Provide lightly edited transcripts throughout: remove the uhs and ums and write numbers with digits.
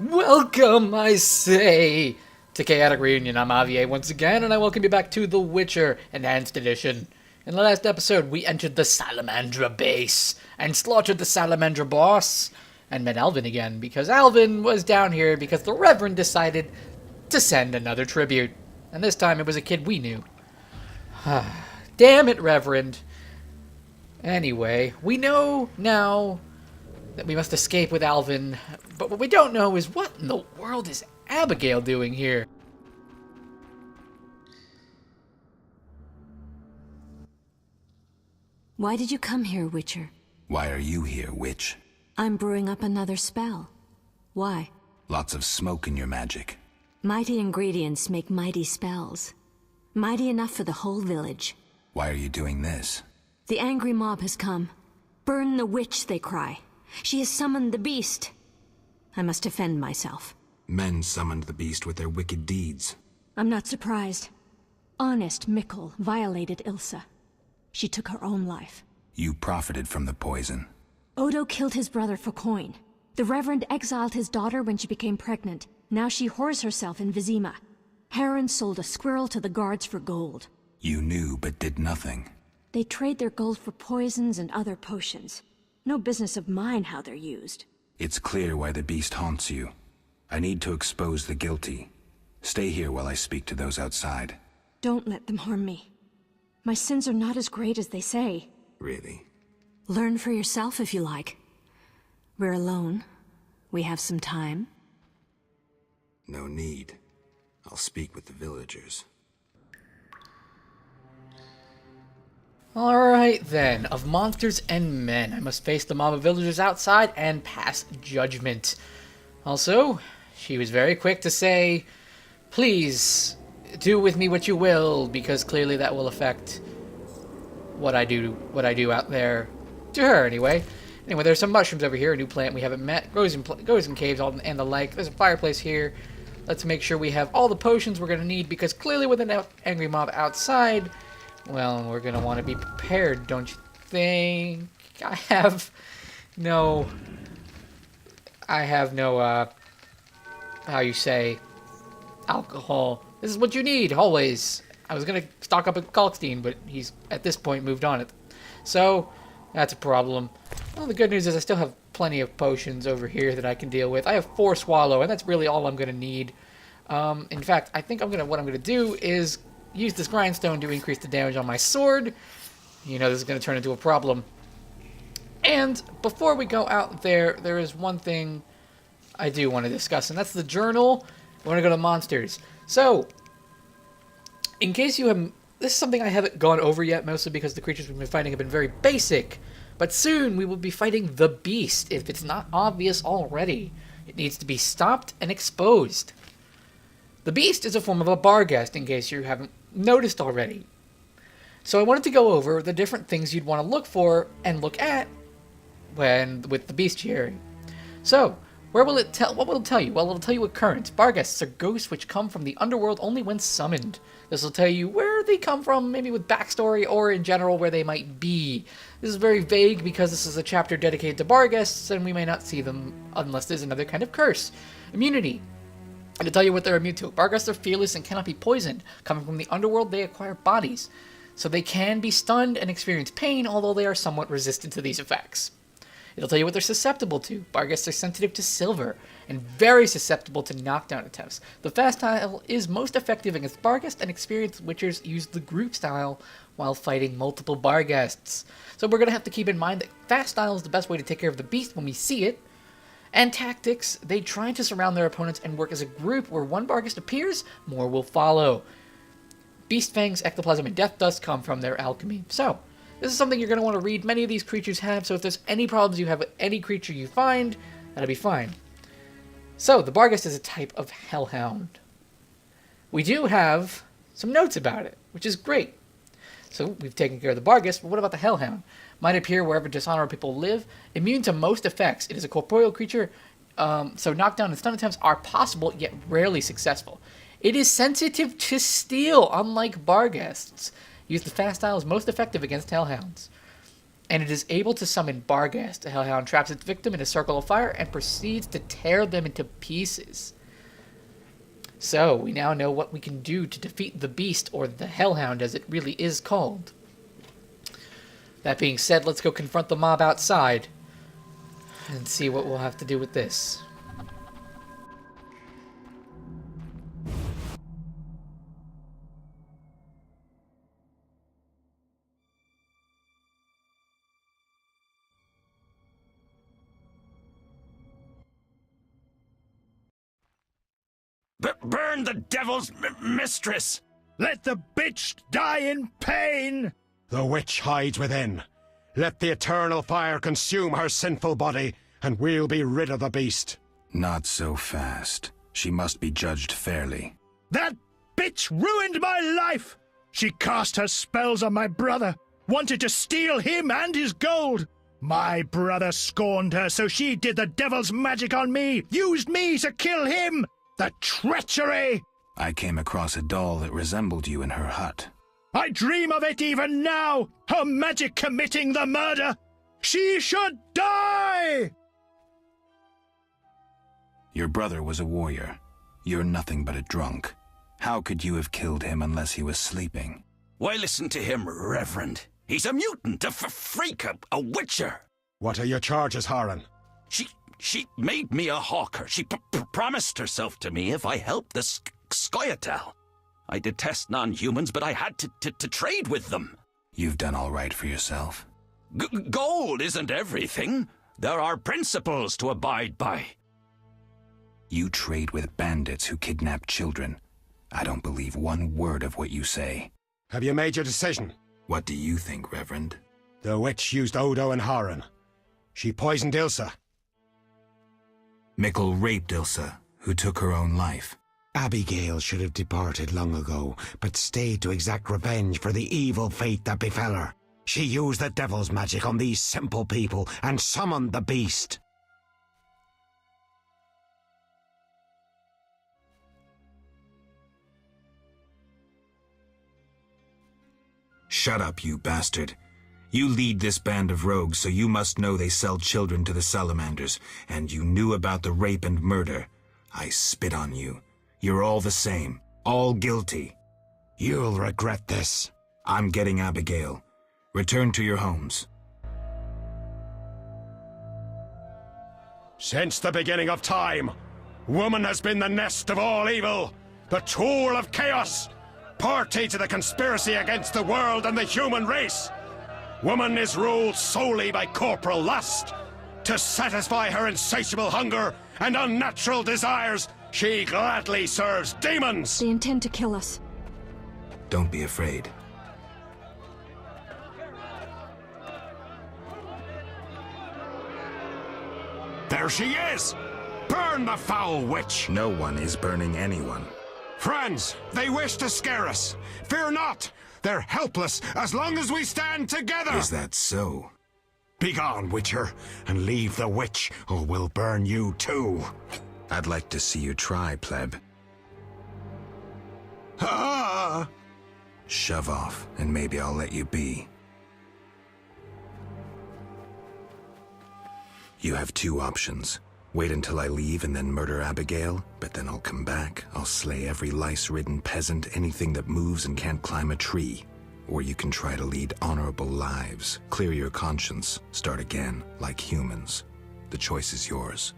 Welcome, I say, to Chaotic Reunion. I'm Avier once again, and I welcome you back to The Witcher Enhanced Edition. In the last episode, we entered the Salamandra base and slaughtered the Salamandra boss, and met Alvin again, because Alvin was down here because the Reverend decided to send another tribute. And this time it was a kid we knew. Damn it, Reverend. Anyway, we know now that we must escape with Alvin, but what we don't know is what in the world is Abigail doing here? Why did you come here, Witcher? Why are you here, witch? I'm brewing up another spell. Why? Lots of smoke in your magic. Mighty ingredients make mighty spells. Mighty enough for the whole village. Why are you doing this? The angry mob has come. Burn the witch, they cry. She has summoned the beast. I must defend myself. Men summoned the beast with their wicked deeds. I'm not surprised. Honest Mikkel violated Ilsa. She took her own life. You profited from the poison. Odo killed his brother for coin. The Reverend exiled his daughter when she became pregnant. Now she whores herself in Vizima. Heron sold a squirrel to the guards for gold. You knew but did nothing. They trade their gold for poisons and other potions. No business of mine how they're used. It's clear why the beast haunts you. I need to expose the guilty. Stay here while I speak to those outside. Don't let them harm me. My sins are not as great as they say. Really? Learn for yourself if you like. We're alone. We have some time. No need. I'll speak with the villagers. Alright then, of monsters and men, I must face the mob of villagers outside and pass judgment. Also, she was very quick to say, please, do with me what you will, because clearly that will affect what I do out there. To her, anyway. Anyway, there's some mushrooms over here, a new plant we haven't met, goes in caves and the like. There's a fireplace here. Let's make sure we have all the potions we're going to need, because clearly with an angry mob outside, well, we're going to want to be prepared, don't you think? I have no, how you say, alcohol. This is what you need, always. I was going to stock up at Kalkstein, but he's, at this point, moved on it. So, that's a problem. Well, the good news is I still have plenty of potions over here that I can deal with. I have 4 swallow, and that's really all I'm going to need. In fact, I think what I'm going to do is use this grindstone to increase the damage on my sword. You know, this is going to turn into a problem. And before we go out there, there is one thing I do want to discuss, and that's the journal. I want to go to monsters. So, in case you haven't, this is something I haven't gone over yet, mostly because the creatures we've been fighting have been very basic. But soon we will be fighting the beast, if it's not obvious already. It needs to be stopped and exposed. The beast is a form of a barghest, in case you haven't noticed already. So I wanted to go over the different things you'd want to look for and look at with the bestiary. So, what will it tell you? Well, it'll tell you occurrence. Barghests are ghosts which come from the underworld only when summoned. This will tell you where they come from, maybe with backstory, or in general where they might be. This is very vague because this is a chapter dedicated to barghests, and we may not see them unless there's another kind of curse. Immunity. And to tell you what they're immune to. Barghests are fearless and cannot be poisoned. Coming from the underworld, they acquire bodies. So they can be stunned and experience pain, although they are somewhat resistant to these effects. It'll tell you what they're susceptible to. Barghests are sensitive to silver, and very susceptible to knockdown attempts. The fast style is most effective against Barghest, and experienced witchers use the group style while fighting multiple Barghests. So we're going to have to keep in mind that fast style is the best way to take care of the beast when we see it. And tactics, they try to surround their opponents and work as a group where one Barghest appears, more will follow. Beast Fangs, Ectoplasm, and Death Dust come from their alchemy. So, this is something you're going to want to read. Many of these creatures have, so if there's any problems you have with any creature you find, that'll be fine. So, the Barghest is a type of hellhound. We do have some notes about it, which is great. So, we've taken care of the Barghest, but what about the hellhound? Might appear wherever dishonorable people live. Immune to most effects. It is a corporeal creature, so knockdown and stun attempts are possible, yet rarely successful. It is sensitive to steel, unlike Barghests. Use the fast style is most effective against hellhounds. and it is able to summon Barghast. The Hellhound traps its victim in a circle of fire and proceeds to tear them into pieces. So, we now know what we can do to defeat the beast, or the Hellhound as it really is called. That being said, let's go confront the mob outside and see what we'll have to do with this. Burn the devil's mistress! Let the bitch die in pain! The witch hides within. Let the eternal fire consume her sinful body, and we'll be rid of the beast. Not so fast. She must be judged fairly. That bitch ruined my life! She cast her spells on my brother, wanted to steal him and his gold. My brother scorned her, so she did the devil's magic on me, used me to kill him! The treachery! I came across a doll that resembled you in her hut. I dream of it even now! Her magic committing the murder! She should die! Your brother was a warrior. You're nothing but a drunk. How could you have killed him unless he was sleeping? Why listen to him, Reverend? He's a mutant, a freak, a witcher. What are your charges, Haran? She made me a hawker. She promised herself to me if I helped the Scoia'tael. I detest non-humans, but I had to trade with them. You've done all right for yourself. Gold isn't everything. There are principles to abide by. You trade with bandits who kidnap children. I don't believe one word of what you say. Have you made your decision? What do you think, Reverend? The witch used Odo and Haran. She poisoned Ilsa. Mikkel raped Ilsa, who took her own life. Abigail should have departed long ago, but stayed to exact revenge for the evil fate that befell her. She used the devil's magic on these simple people and summoned the beast. Shut up, you bastard. You lead this band of rogues, so you must know they sell children to the Salamanders, and you knew about the rape and murder. I spit on you. You're all the same. All guilty. You'll regret this. I'm getting Abigail. Return to your homes. Since the beginning of time, woman has been the nest of all evil, the tool of chaos, party to the conspiracy against the world and the human race. Woman is ruled solely by corporal lust. To satisfy her insatiable hunger and unnatural desires, she gladly serves demons. They intend to kill us. Don't be afraid. There she is! Burn the foul witch! No one is burning anyone. Friends, they wish to scare us. Fear not! They're helpless as long as we stand together! Is that so? Begone, Witcher, and leave the witch, or we'll burn you too. I'd like to see you try, pleb. Ah! Shove off, and maybe I'll let you be. You have two options. Wait until I leave and then murder Abigail, but then I'll come back. I'll slay every lice-ridden peasant, anything that moves and can't climb a tree. Or you can try to lead honorable lives, clear your conscience, start again, like humans. The choice is yours.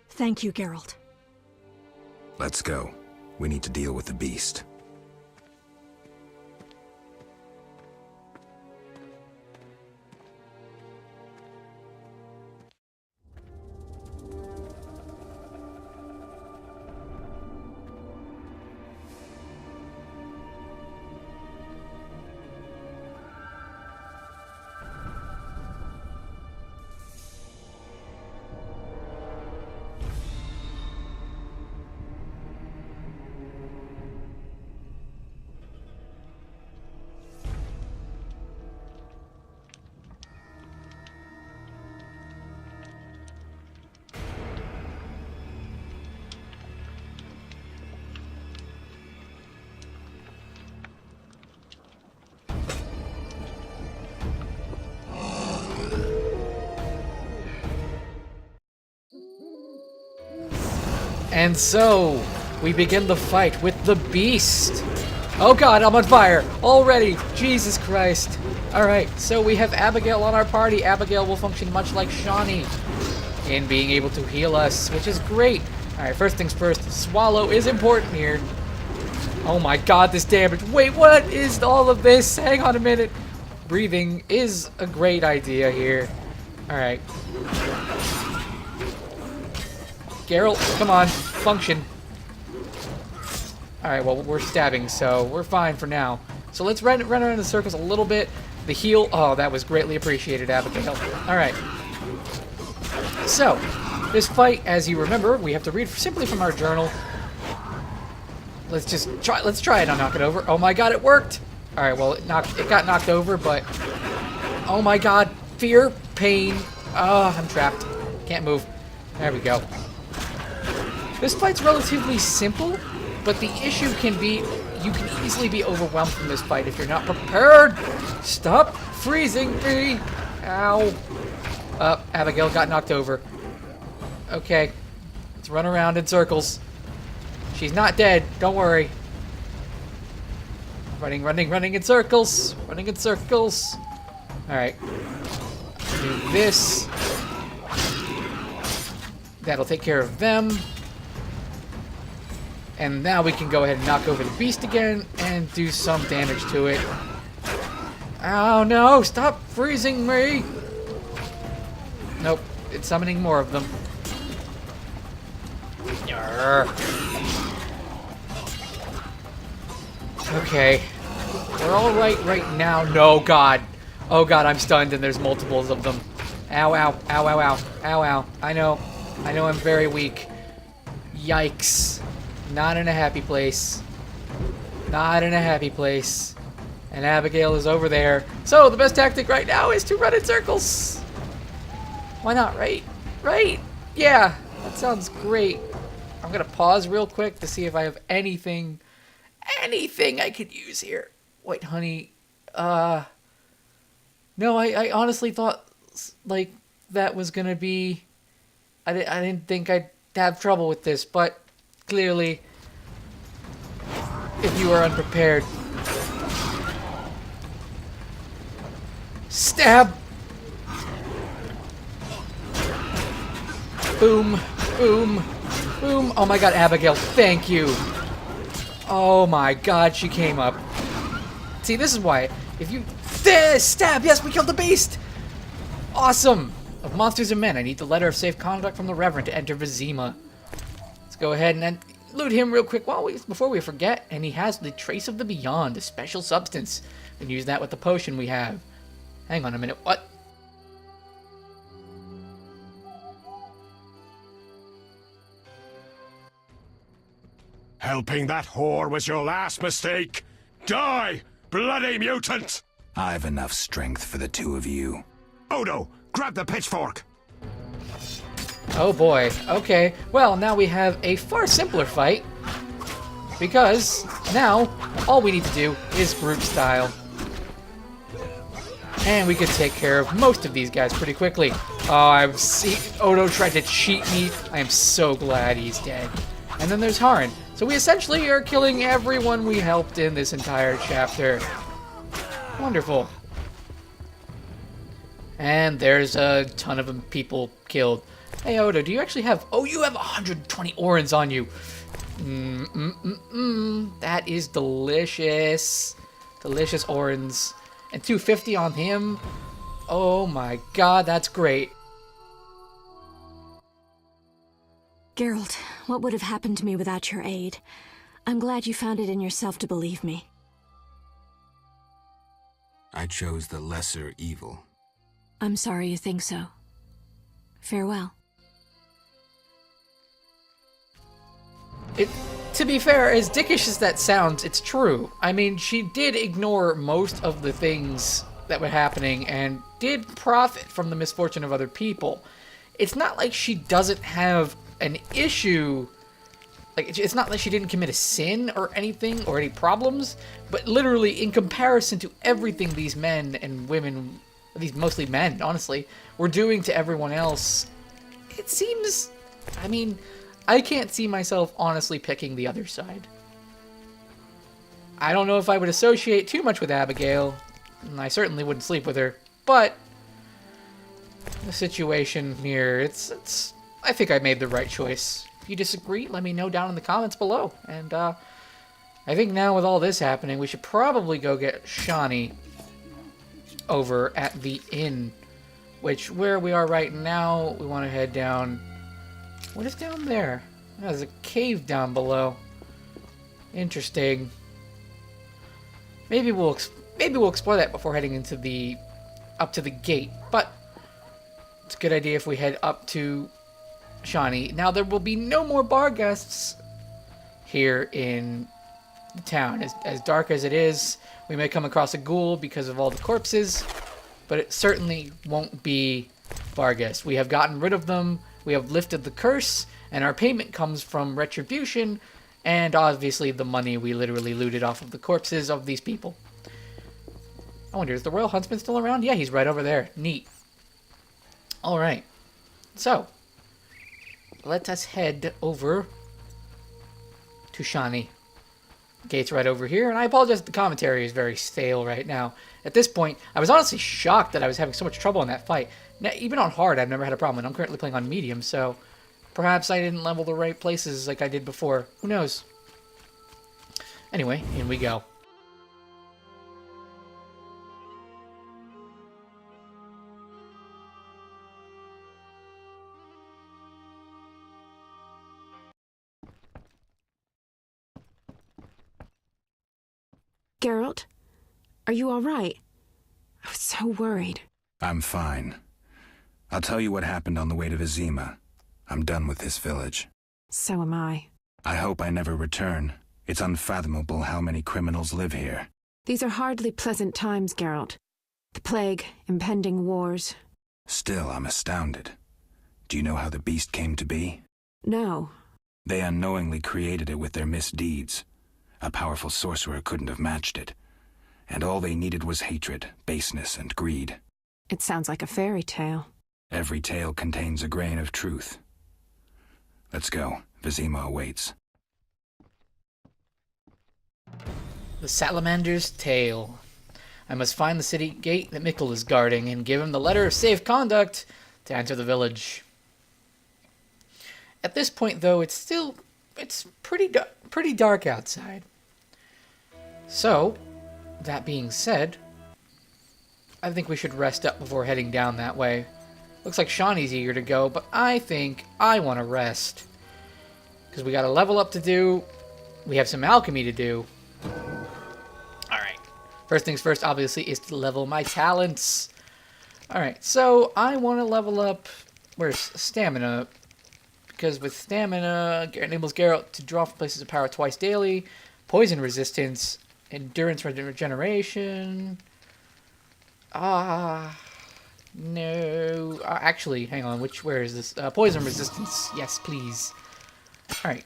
Thank you, Geralt. Let's go. We need to deal with the beast. And so, we begin the fight with the beast. Oh god, I'm on fire already. Jesus Christ. Alright, so we have Abigail on our party. Abigail will function much like Shawnee in being able to heal us, which is great. Alright, first things first, swallow is important here. Oh my god, this damage. Wait, what is all of this? Hang on a minute. Breathing is a great idea here. Alright. Geralt, come on, function. Alright, well, we're stabbing, so we're fine for now. So let's run around in circles a little bit. The heal, oh, that was greatly appreciated, Abigail. Alright. So, this fight, as you remember, we have to read simply from our journal. Let's try it and knock it over. Oh my god, it worked! Alright, well, it got knocked over, but... Oh my god, fear, pain. Oh, I'm trapped. Can't move. There we go. This fight's relatively simple, but the issue can be, you can easily be overwhelmed from this fight if you're not prepared. Stop freezing me. Ow. Abigail got knocked over. Okay. Let's run around in circles. She's not dead. Don't worry. Running in circles. Running in circles. Alright. Do this. That'll take care of them. And now we can go ahead and knock over the beast again and do some damage to it. Oh no, stop freezing me! Nope, it's summoning more of them. Yarr. Okay. We're alright right now. No, God. Oh god, I'm stunned and there's multiples of them. Ow, ow, ow, ow, ow. Ow, ow. I know I'm very weak. Yikes. Not in a happy place. Not in a happy place. And Abigail is over there. So, the best tactic right now is to run in circles. Why not, right? Right? Yeah, that sounds great. I'm gonna pause real quick to see if I have anything I could use here. Wait, honey. No, I honestly thought, like, that was gonna be... I didn't think I'd have trouble with this, but... Clearly, if you are unprepared. Stab! Boom, boom, boom. Oh my god, Abigail, thank you. Oh my god, she came up. See, this is why. If you... Stab! Yes, we killed the beast! Awesome! Of monsters and men, I need the letter of safe conduct from the Reverend to enter Vizima. Go ahead and loot him real quick before we forget. And he has the Trace of the Beyond, a special substance. We can use that with the potion we have. Hang on a minute, what? Helping that whore was your last mistake. Die, bloody mutant! I've enough strength for the two of you. Odo, grab the pitchfork! Oh boy, okay. Well, now we have a far simpler fight. Because now, all we need to do is group style. And we could take care of most of these guys pretty quickly. Oh, Odo tried to cheat me. I am so glad he's dead. And then there's Haran. So we essentially are killing everyone we helped in this entire chapter. Wonderful. And there's a ton of people killed. Hey Odo, do you actually have... Oh, you have 120 Orans on you. That is delicious. Delicious Orans. And 250 on him. Oh my god, that's great. Geralt, what would have happened to me without your aid? I'm glad you found it in yourself to believe me. I chose the lesser evil. I'm sorry you think so. Farewell. To be fair, as dickish as that sounds, it's true. I mean, she did ignore most of the things that were happening and did profit from the misfortune of other people. It's not like she doesn't have an issue. Like, it's not like she didn't commit a sin or anything or any problems, but literally in comparison to everything these men and women, these mostly men, honestly, were doing to everyone else, it seems, I mean, I can't see myself honestly picking the other side. I don't know if I would associate too much with Abigail, and I certainly wouldn't sleep with her, but the situation here, I think I made the right choice. If you disagree, let me know down in the comments below. And I think now with all this happening, we should probably go get Shani over at the inn, which where we are right now, we want to head down. What is down there? Oh, there's a cave down below. Interesting. Maybe we'll explore that before heading into up to the gate. But it's a good idea if we head up to Shani. Now there will be no more bar guests here in the town. As dark as it is, we may come across a ghoul because of all the corpses, but it certainly won't be bar guests. We have gotten rid of them. We have lifted the curse, and our payment comes from retribution, and obviously the money we literally looted off of the corpses of these people. I wonder, is the Royal Huntsman still around? Yeah, he's right over there. Neat. Alright. So, let us head over to Shani. Gate's right over here, and I apologize if the commentary is very stale right now. At this point, I was honestly shocked that I was having so much trouble in that fight. Now, even on hard, I've never had a problem, and I'm currently playing on medium, so perhaps I didn't level the right places like I did before. Who knows? Anyway, in we go. Geralt, are you all right? I was so worried. I'm fine. I'll tell you what happened on the way to Vizima. I'm done with this village. So am I. I hope I never return. It's unfathomable how many criminals live here. These are hardly pleasant times, Geralt. The plague, impending wars. Still, I'm astounded. Do you know how the beast came to be? No. They unknowingly created it with their misdeeds. A powerful sorcerer couldn't have matched it. And all they needed was hatred, baseness, and greed. It sounds like a fairy tale. Every tale contains a grain of truth. Let's go. Vizima awaits. The Salamandra's Tale. I must find the city gate that Mikkel is guarding and give him the letter of safe conduct to enter the village. At this point, though, it's pretty dark outside. So, that being said, I think we should rest up before heading down that way. Looks like Shani's eager to go, but I think I want to rest. Because we got a level up to do. We have some alchemy to do. Alright. First things first, obviously, is to level my talents. Alright, so I want to level up... Where's stamina? Because with stamina, it enables Geralt to draw from places of power twice daily. Poison resistance. Endurance regeneration. No. Actually, hang on. Where is this? Poison resistance. Yes, please. Alright.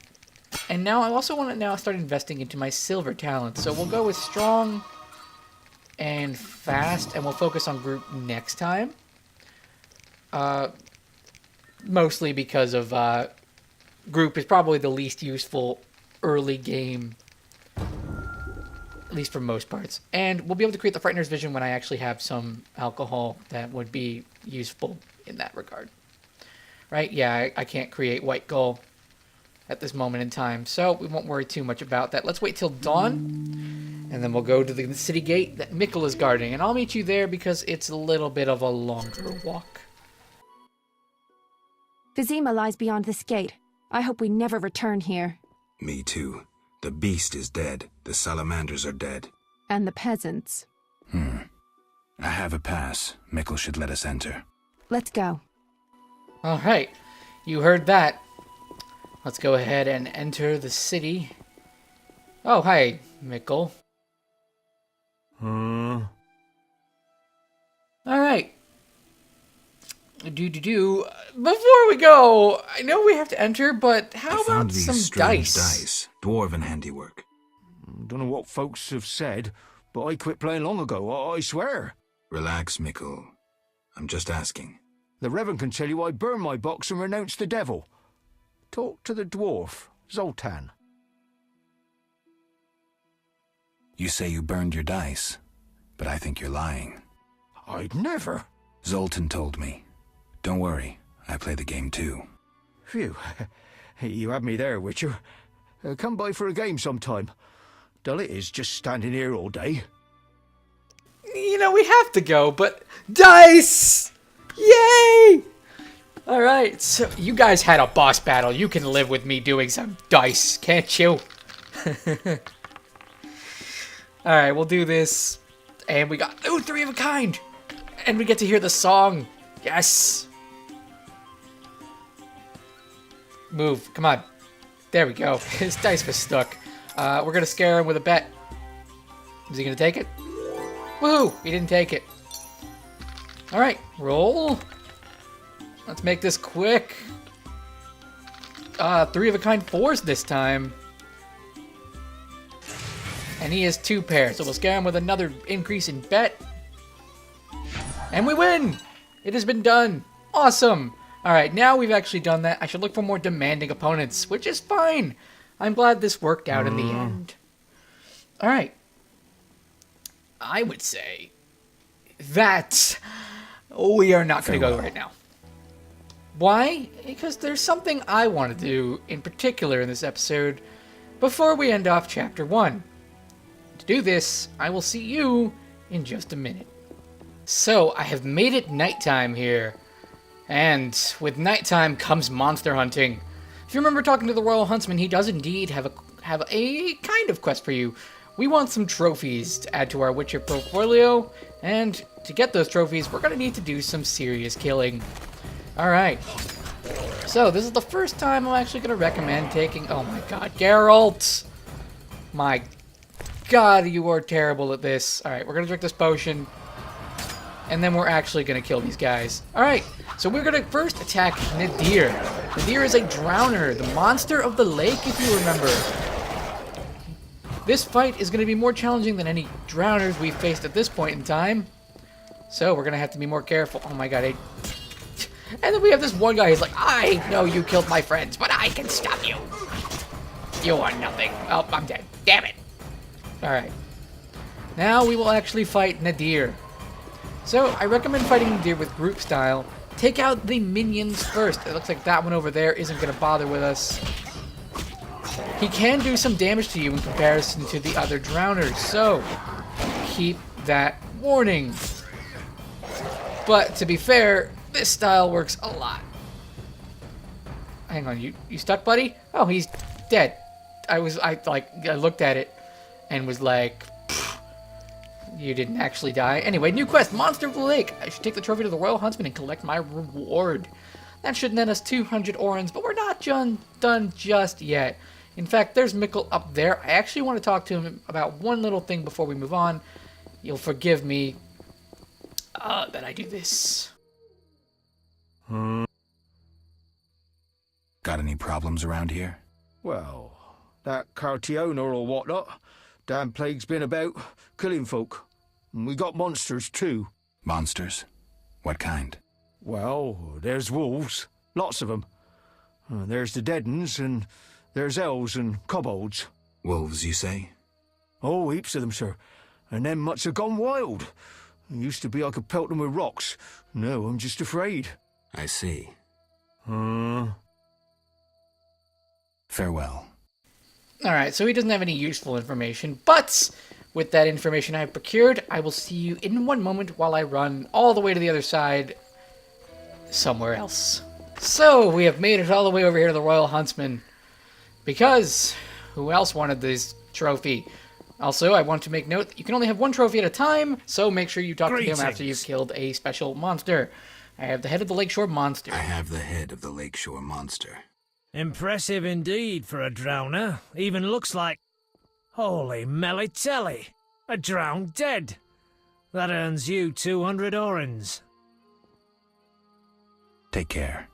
And now I also want to now start investing into my silver talent. So we'll go with strong and fast, and we'll focus on group next time. Mostly because of group is probably the least useful early game, at least for most parts. And we'll be able to create the Frightener's Vision when I actually have some alcohol that would be useful in that regard. Right? Yeah, I can't create White Gull at this moment in time, so we won't worry too much about that. Let's wait till dawn, and then we'll go to the city gate that Mikkel is guarding, and I'll meet you there because it's a little bit of a longer walk. Vizima lies beyond this gate. I hope we never return here. Me too. The beast is dead. The salamanders are dead. And the peasants. I have a pass. Mikkel should let us enter. Let's go. Alright, you heard that. Let's go ahead and enter the city. Oh, hi, Mikkel. Alright. Before we go, I know we have to enter, but how about some dice? Dwarven handiwork. Don't know what folks have said, but I quit playing long ago, I swear. Relax, Mikkel. I'm just asking. The Reverend can tell you I burned my box and renounced the devil. Talk to the dwarf, Zoltan. You say you burned your dice, but I think you're lying. I'd never. Zoltan told me. Don't worry, I play the game too. Phew. You had me there, Witcher. Come by for a game sometime. Dull it is just standing here all day. You know, we have to go, but dice! Yay! Alright, so you guys had a boss battle. You can live with me doing some dice, can't you? Alright, we'll do this. And we got, ooh, 3 of a kind! And we get to hear the song. Yes! Move, come on. There we go. His dice was stuck. We're gonna scare him with a bet. Is he gonna take it? Woohoo! He didn't take it. Alright, roll. Let's make this quick. 3 of a kind 4s this time. And he has 2 pairs, so we'll scare him with another increase in bet. And we win! It has been done. Awesome! Alright, now we've actually done that. I should look for more demanding opponents, which is fine. I'm glad this worked out in the end. Alright. I would say that we are not going to go right now. Why? Because there's something I want to do in particular in this episode before we end off Chapter 1. To do this, I will see you in just a minute. So, I have made it nighttime here. And with nighttime comes monster hunting. If you remember talking to the Royal Huntsman, he does indeed have a kind of quest for you. We want some trophies to add to our Witcher portfolio, and to get those trophies, we're going to need to do some serious killing. Alright. So, this is the first time I'm actually going to recommend taking... Oh my god, Geralt! My god, you are terrible at this. Alright, we're going to drink this potion. And then we're actually going to kill these guys. Alright, so we're going to first attack Nadir. Nadir is a drowner, the monster of the lake, if you remember. This fight is going to be more challenging than any drowners we've faced at this point in time. So we're going to have to be more careful. Oh my god. And then we have this one guy, he's like, I know you killed my friends, but I can stop you. You are nothing. Oh, I'm dead. Damn it. Alright. Now we will actually fight Nadir. So, I recommend fighting Nadir with group style. Take out the minions first. It looks like that one over there isn't going to bother with us. He can do some damage to you in comparison to the other drowners, so keep that warning. But, to be fair, this style works a lot. Hang on, you stuck, buddy? Oh, he's dead. I looked at it and was like... You didn't actually die. Anyway, new quest, Monster of the Lake. I should take the trophy to the Royal Huntsman and collect my reward. That should net us 200 orens, but we're not done just yet. In fact, there's Mikkel up there. I actually want to talk to him about one little thing before we move on. You'll forgive me that I do this. Got any problems around here? Well, that Cartiona or whatnot. Damn plague's been about, killing folk. And we got monsters too. Monsters? What kind? Well, there's wolves. Lots of them. There's the dead uns, and there's elves and kobolds. Wolves, you say? Oh, heaps of them, sir. And them much have gone wild. It used to be I could pelt them with rocks. No, I'm just afraid. I see. Alright, Farewell. so he doesn't have any useful information, but with that information I've procured, I will see you in one moment while I run all the way to the other side somewhere else. So, we have made it all the way over here to the Royal Huntsman, because who else wanted this trophy? Also, I want to make note that you can only have one trophy at a time, so make sure you talk to him after you've killed a special monster. I have the head of the Lakeshore Monster. I have the head of the Lakeshore Monster. Impressive indeed for a drowner. Even looks like... Holy melly-telly! A drowned dead! That earns you 200 orens. Take care.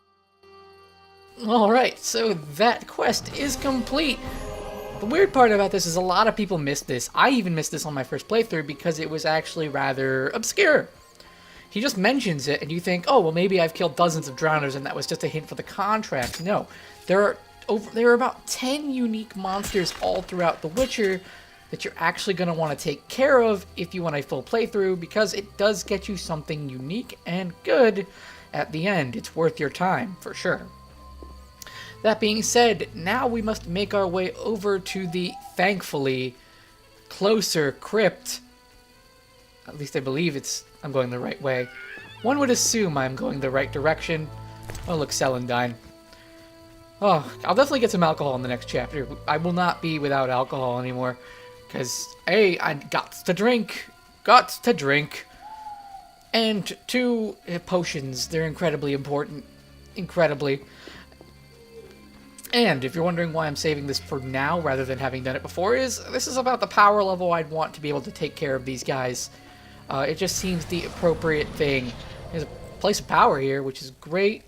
Alright, so that quest is complete. The weird part about this is a lot of people missed this. I even missed this on my first playthrough because it was actually rather obscure. He just mentions it and you think, oh, well maybe I've killed dozens of drowners and that was just a hint for the contract. No, there are there are about 10 unique monsters all throughout The Witcher that you're actually going to want to take care of if you want a full playthrough, because it does get you something unique and good at the end. It's worth your time, for sure. That being said, now we must make our way over to the, thankfully, closer crypt. At least I believe I'm going the right way. One would assume I'm going the right direction. Oh, look, Celandine. Oh, I'll definitely get some alcohol in the next chapter. I will not be without alcohol anymore. Because, A, I got to drink. Got to drink. And 2, potions. They're incredibly important. Incredibly. And if you're wondering why I'm saving this for now rather than having done it before, this is about the power level I'd want to be able to take care of these guys. It just seems the appropriate thing. There's a place of power here, which is great.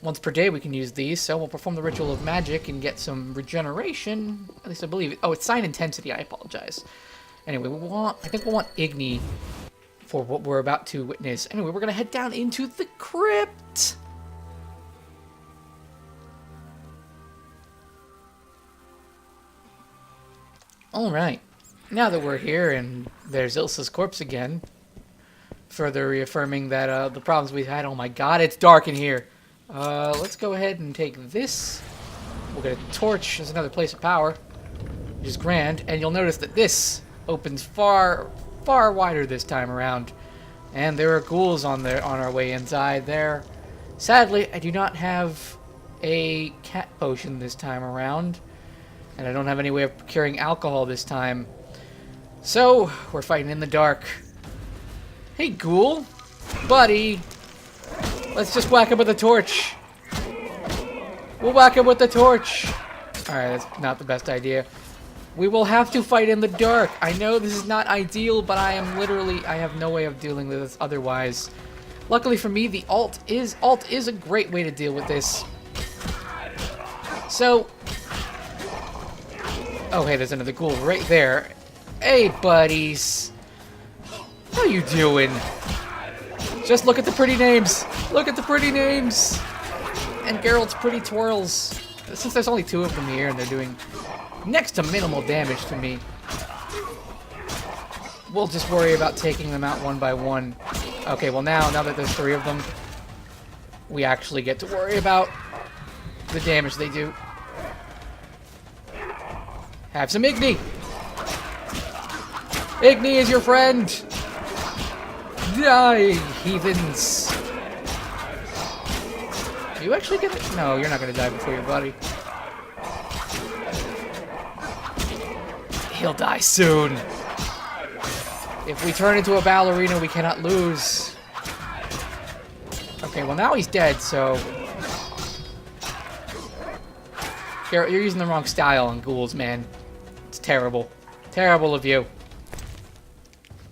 Once per day we can use these, so we'll perform the ritual of magic and get some regeneration. At least I believe it. Oh, it's sign intensity, I apologize. Anyway, I think we'll want Igni for what we're about to witness. Anyway, we're gonna head down into the crypt. Alright, now that we're here and there's Ilsa's corpse again, further reaffirming that the problems we've had. Oh my god, it's dark in here. Let's go ahead and take this. We'll get a torch. There's another place of power, which is grand. And you'll notice that this opens far, far wider this time around. And there are ghouls on our way inside there. Sadly, I do not have a cat potion this time around. And I don't have any way of procuring alcohol this time. So, we're fighting in the dark. Hey, ghoul. Buddy. Let's just whack him with a torch. We'll whack him with the torch. Alright, that's not the best idea. We will have to fight in the dark. I know this is not ideal, but I have no way of dealing with this otherwise. Luckily for me, the alt is a great way to deal with this. So, oh hey, there's another ghoul right there. Hey, buddies. How you doing? Just look at the pretty names. Look at the pretty names. And Geralt's pretty twirls. Since there's only 2 of them here and they're doing next to minimal damage to me, we'll just worry about taking them out one by one. Okay, well now that there's 3 of them, we actually get to worry about the damage they do. Have some Igni. Igni is your friend. Die, heathens. Are you actually gonna... No, you're not gonna die before your buddy. He'll die soon. If we turn into a ballerina, we cannot lose. Okay, well now he's dead, so... You're using the wrong style on ghouls, man. It's terrible. Terrible of you.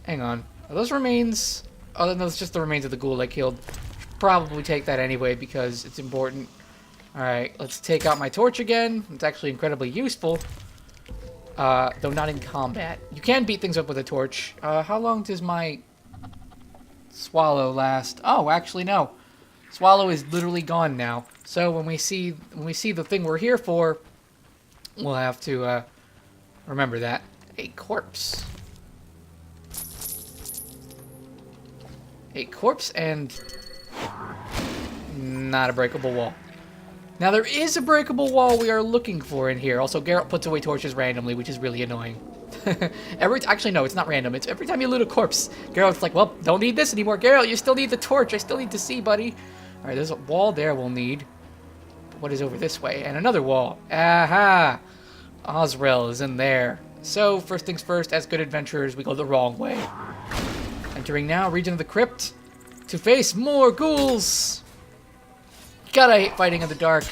Hang on. Are those remains... Oh, no, it's just the remains of the ghoul I killed. Should probably take that anyway because it's important. Alright, let's take out my torch again. It's actually incredibly useful. Though not in combat. You can beat things up with a torch. How long does my swallow last? Oh, actually no. Swallow is literally gone now. So when we see the thing we're here for, we'll have to remember that. A corpse. A corpse and not a breakable wall. Now there is a breakable wall we are looking for in here. Also, Geralt puts away torches randomly, which is really annoying. Actually, no, it's not random. It's every time you loot a corpse, Geralt's like, well, don't need this anymore. Geralt, you still need the torch. I still need to see, buddy. All right, there's a wall there we'll need. What is over this way? And another wall. Aha! Osrel is in there. So, first things first, as good adventurers, we go the wrong way. Entering now, region of the crypt, to face more ghouls. God, I hate fighting in the dark.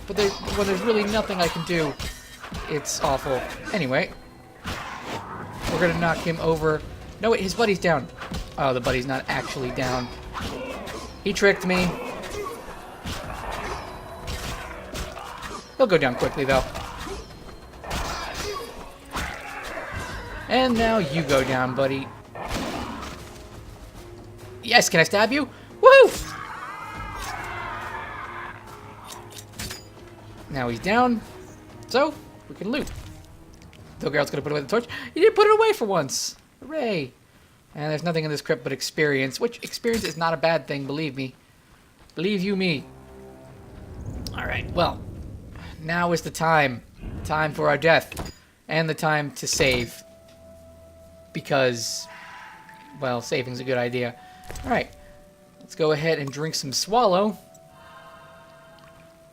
But when there's really nothing I can do, it's awful. Anyway, we're gonna knock him over. No, wait, his buddy's down. Oh, the buddy's not actually down. He tricked me. He'll go down quickly, though. And now you go down, buddy. Yes, can I stab you? Woo! Now he's down, so we can loot. The girl's gonna put away the torch. You didn't put it away for once. Hooray! And there's nothing in this crypt but experience, which experience is not a bad thing, believe me. Believe you me. Alright, well, now is the time. Time for our death. And the time to save. Because, well, saving's a good idea. Alright, let's go ahead and drink some Swallow.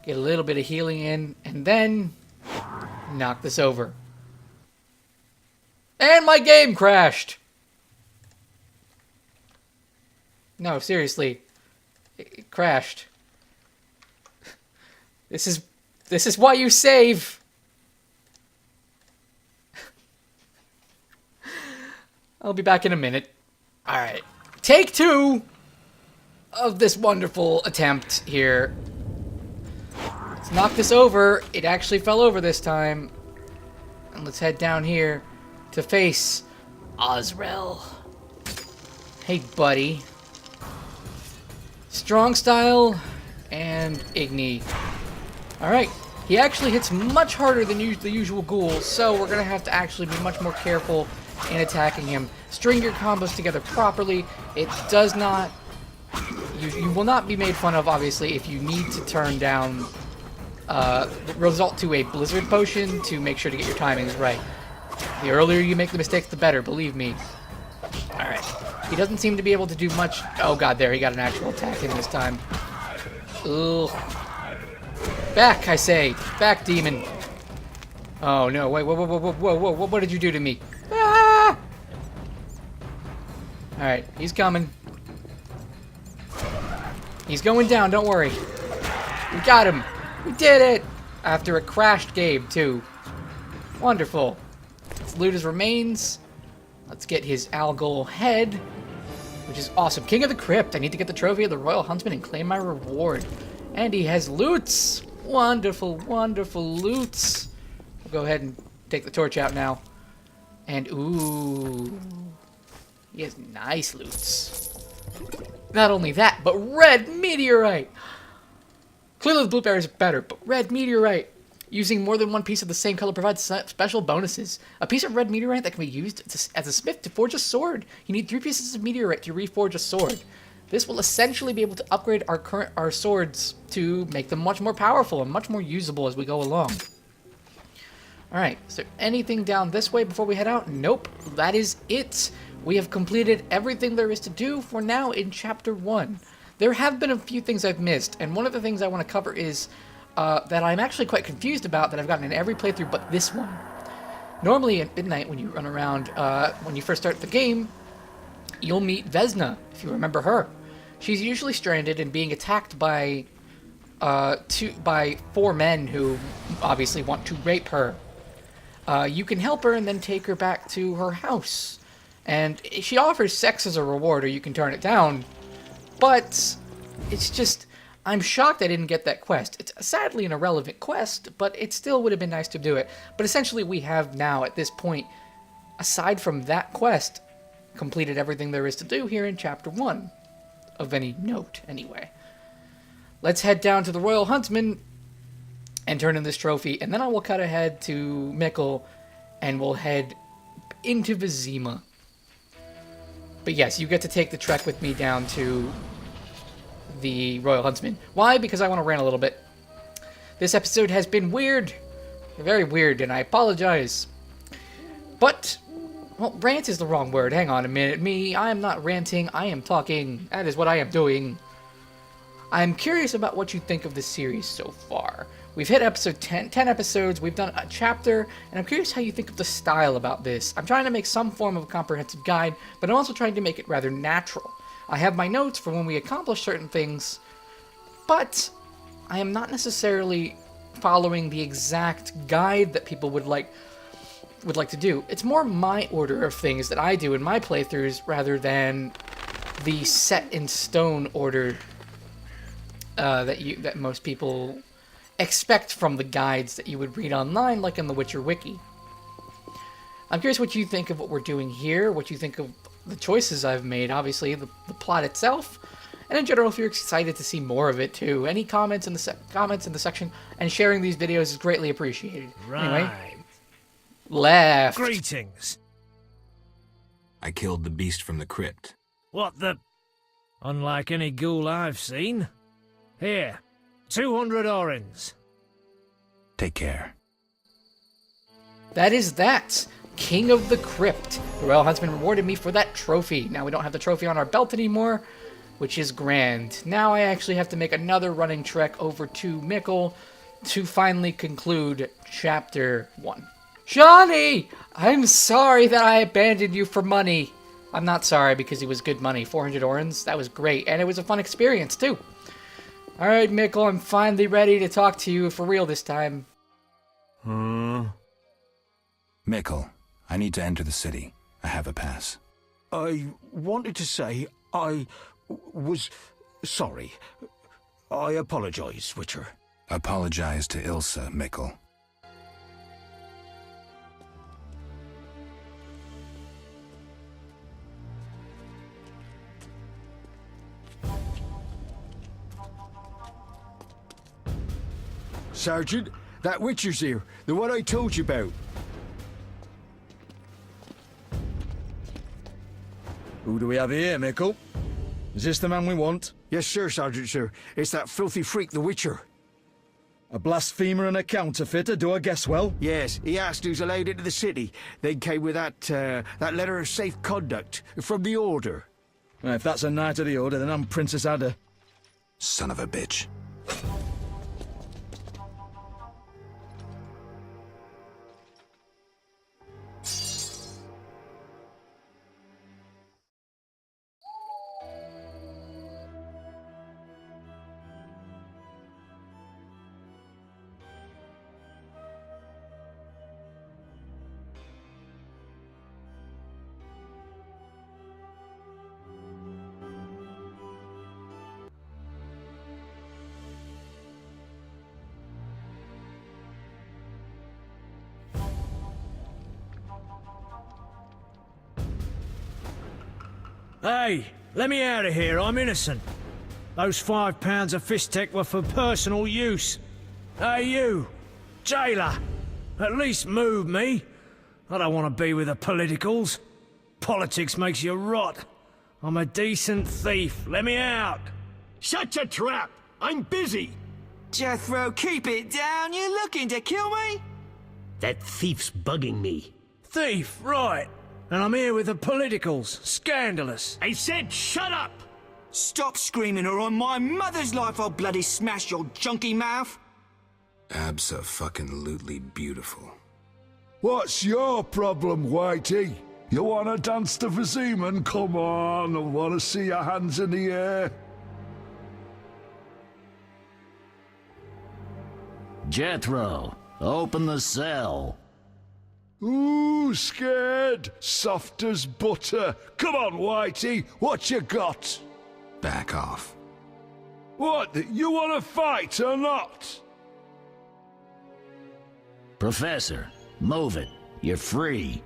Get a little bit of healing in, and then knock this over. And my game crashed! No, seriously. It crashed. This is why you save! I'll be back in a minute. Alright. Take 2 of this wonderful attempt here. Let's knock this over. It actually fell over this time. And let's head down here to face Osrel. Hey, buddy. Strong style and Igni. Alright, he actually hits much harder than the usual ghouls, so we're going to have to actually be much more careful in attacking him. String your combos together properly. It does not... You will not be made fun of, obviously, if you need to turn down... result to a Blizzard Potion to make sure to get your timings right. The earlier you make the mistakes, the better, believe me. Alright. He doesn't seem to be able to do much... Oh god, there, he got an actual attack in this time. Ugh. Back, I say! Back, demon! Oh no, wait, whoa, what did you do to me? Ah! Alright, he's coming. He's going down, don't worry. We got him! We did it! After a crashed game, too. Wonderful. Let's loot his remains. Let's get his algal head, which is awesome. King of the Crypt. I need to get the trophy of the Royal Huntsman and claim my reward. And he has loots. Wonderful, wonderful loots. We'll go ahead and take the torch out now. And, ooh. He has nice loots. Not only that, but red meteorite. Clearly the blueberries are better, but red meteorite. Using more than one piece of the same color provides special bonuses. A piece of red meteorite that can be used as a smith to forge a sword. You need 3 pieces of meteorite to reforge a sword. This will essentially be able to upgrade our swords to make them much more powerful and much more usable as we go along. Alright, is there anything down this way before we head out? Nope, that is it. We have completed everything there is to do for now in Chapter 1. There have been a few things I've missed, and one of the things I want to cover is that I'm actually quite confused about that I've gotten in every playthrough but this one. Normally at midnight when you run around, when you first start the game, you'll meet Vesna, if you remember her. She's usually stranded and being attacked by 4 men who obviously want to rape her. You can help her and then take her back to her house. And she offers sex as a reward, or you can turn it down. But it's just... I'm shocked I didn't get that quest. It's sadly an irrelevant quest, but it still would have been nice to do it. But essentially we have now, at this point, aside from that quest, completed everything there is to do here in Chapter 1. Of any note, anyway. Let's head down to the Royal Huntsman and turn in this trophy, and then I will cut ahead to Mikkel, and we'll head into Vizima. But yes, you get to take the trek with me down to the Royal Huntsman. Why? Because I want to rant a little bit. This episode has been weird. Very weird, and I apologize. But, well, rant is the wrong word. Hang on a minute. I am not ranting. I am talking. That is what I am doing. I'm curious about what you think of this series so far. We've hit episode 10 episodes, we've done a chapter, and I'm curious how you think of the style about this. I'm trying to make some form of a comprehensive guide, but I'm also trying to make it rather natural. I have my notes for when we accomplish certain things, but I am not necessarily following the exact guide that people would like to do. It's more my order of things that I do in my playthroughs rather than the set in stone order that most people expect from the guides that you would read online, like in the Witcher Wiki. I'm curious what you think of what we're doing here, what you think of the choices I've made, obviously, the plot itself, And in general, if you're excited to see more of it too, any comments in the comments in the section and sharing these videos is greatly appreciated. Right. Anyway, left. Greetings. I killed the beast from the crypt. What the... Unlike any ghoul I've seen. Here, 200 orens. Take care. That is that. King of the Crypt. The Royal Huntsman rewarded me for that trophy. Now we don't have the trophy on our belt anymore, which is grand. Now I actually have to make another running trek over to Mickle to finally conclude Chapter 1. Johnny! I'm sorry that I abandoned you for money. I'm not sorry because it was good money. 400 orens, that was great. And it was a fun experience too. Alright, Mickle, I'm finally ready to talk to you for real this time. Mickle, I need to enter the city. I have a pass. I wanted to say I was sorry. I apologize, Witcher. Apologize to Ilsa, Mickle. Sergeant, that Witcher's here. The one I told you about. Who do we have here, Mickle? Is this the man we want? Yes, sir, Sergeant, sir. It's that filthy freak, the Witcher. A blasphemer and a counterfeiter, do I guess well? Yes, he asked who's allowed into the city. Then came with that letter of safe conduct from the Order. Well, if that's a knight of the Order, then I'm Princess Ada. Son of a bitch. Hey, let me out of here, I'm innocent. Those £5 of fish tech were for personal use. Hey you, jailer, at least move me. I don't want to be with the politicals. Politics makes you rot. I'm a decent thief, let me out. Shut your trap! I'm busy! Jethro, keep it down, you're looking to kill me? That thief's bugging me. Thief, right. And I'm here with the politicals. Scandalous. I said shut up! Stop screaming or on my mother's life I'll bloody smash your junky mouth. Abso-fucking-lutely beautiful. What's your problem, Whitey? You wanna dance to Viziman? Come on, I wanna see your hands in the air. Jethro, open the cell. Ooh, scared? Soft as butter. Come on, Whitey, what you got? Back off. What, you wanna fight or not? Professor, move it. You're free.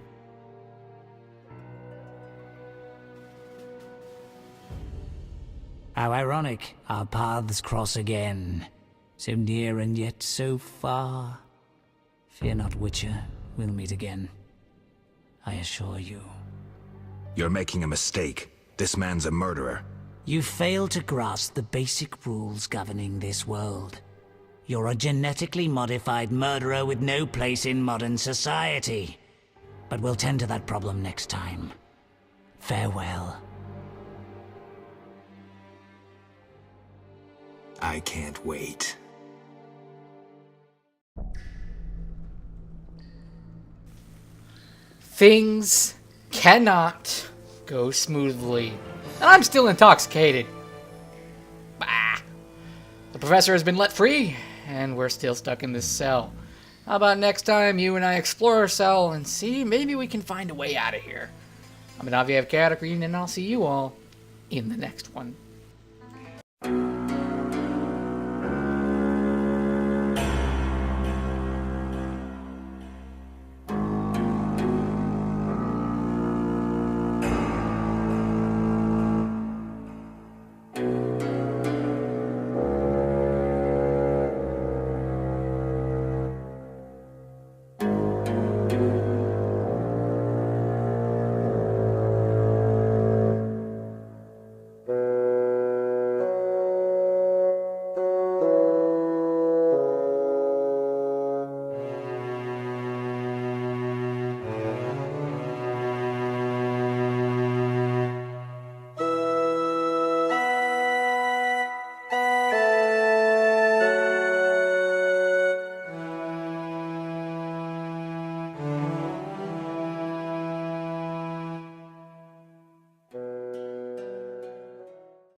How ironic, our paths cross again. So near and yet so far. Fear not, Witcher, we'll meet again. I assure you. You're making a mistake. This man's a murderer. You fail to grasp the basic rules governing this world. You're a genetically modified murderer with no place in modern society. But we'll tend to that problem next time. Farewell. I can't wait. Things cannot go smoothly. And I'm still intoxicated. Bah. The professor has been let free, and we're still stuck in this cell. How about next time you and I explore our cell and see maybe we can find a way out of here. I'm Aviev Chaotic Green, and I'll see you all in the next one.